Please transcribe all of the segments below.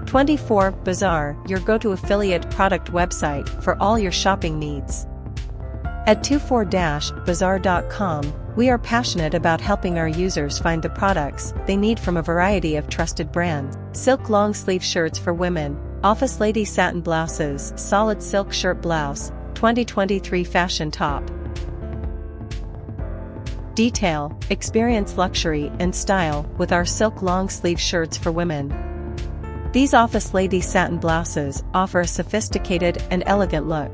24 Bazaar, your go-to affiliate product website for all your shopping needs. At 24-bazaar.com, we are passionate about helping our users find the products they need from a variety of trusted brands. Silk long sleeve shirts for women, office lady satin blouses, solid silk shirt blouse, 2023 fashion top. Detail, experience luxury and style with our silk long sleeve shirts for women. These office lady satin blouses offer a sophisticated and elegant look.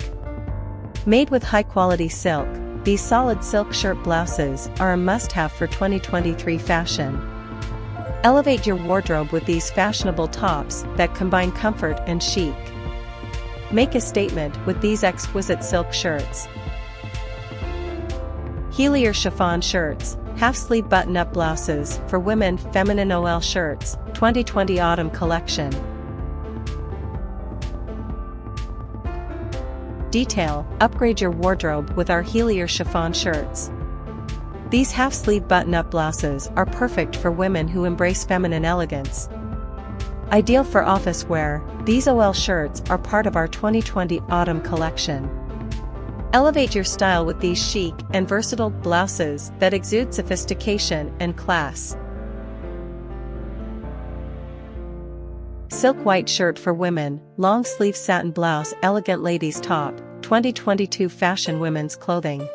Made with high-quality silk, these solid silk shirt blouses are a must-have for 2023 fashion. Elevate your wardrobe with these fashionable tops that combine comfort and chic. Make a statement with these exquisite silk shirts. HELIAR chiffon shirts, half-sleeve button-up blouses for women, feminine OL shirts, 2020 autumn collection. Detail, upgrade your wardrobe with our HELIAR chiffon shirts. These half-sleeve button-up blouses are perfect for women who embrace feminine elegance. Ideal for office wear, these OL shirts are part of our 2020 autumn collection. Elevate your style with these chic and versatile blouses that exude sophistication and class. Silk white shirt for women, long sleeve satin blouse, elegant ladies top, 2022 fashion women's clothing.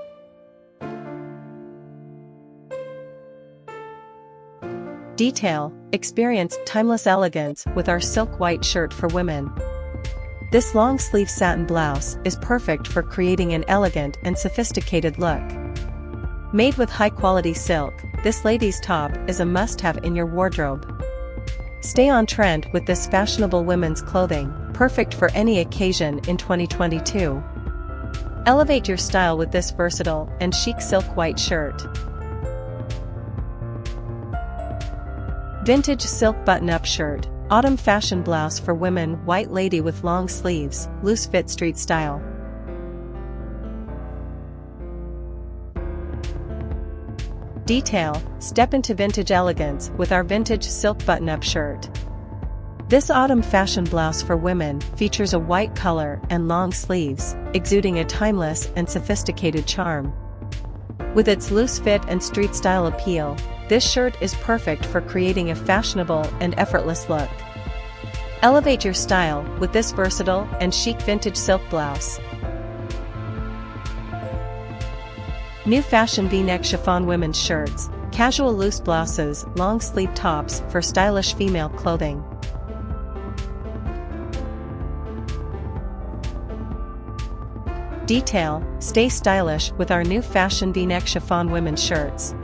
Detail, experience timeless elegance with our silk white shirt for women. This long sleeve satin blouse is perfect for creating an elegant and sophisticated look. Made with high quality silk, this lady's top is a must-have in your wardrobe. Stay on trend with this fashionable women's clothing, perfect for any occasion in 2022. Elevate your style with this versatile and chic silk white shirt. Vintage silk button-up shirt, autumn fashion blouse for women, white lady with long sleeves, loose fit street style. Detail, step into vintage elegance with our vintage silk button-up shirt. This autumn fashion blouse for women features a white color and long sleeves, exuding a timeless and sophisticated charm. With its loose fit and street style appeal, this shirt is perfect for creating a fashionable and effortless look. Elevate your style with this versatile and chic vintage silk blouse. New fashion V-neck chiffon women's shirts, casual loose blouses, long sleeve tops for stylish female clothing. Detail, stay stylish with our new fashion V-neck chiffon women's shirts.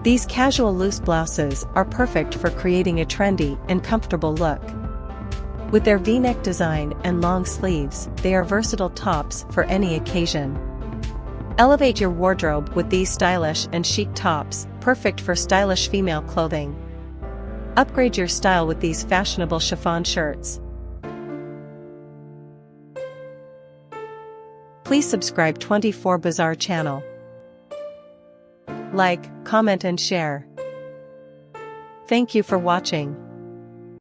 These casual loose blouses are perfect for creating a trendy and comfortable look. With their V-neck design and long sleeves, they are versatile tops for any occasion. Elevate your wardrobe with these stylish and chic tops, perfect for stylish female clothing. Upgrade your style with these fashionable chiffon shirts. Please subscribe 24 Bazaar channel. Like, comment and share. Thank you for watching.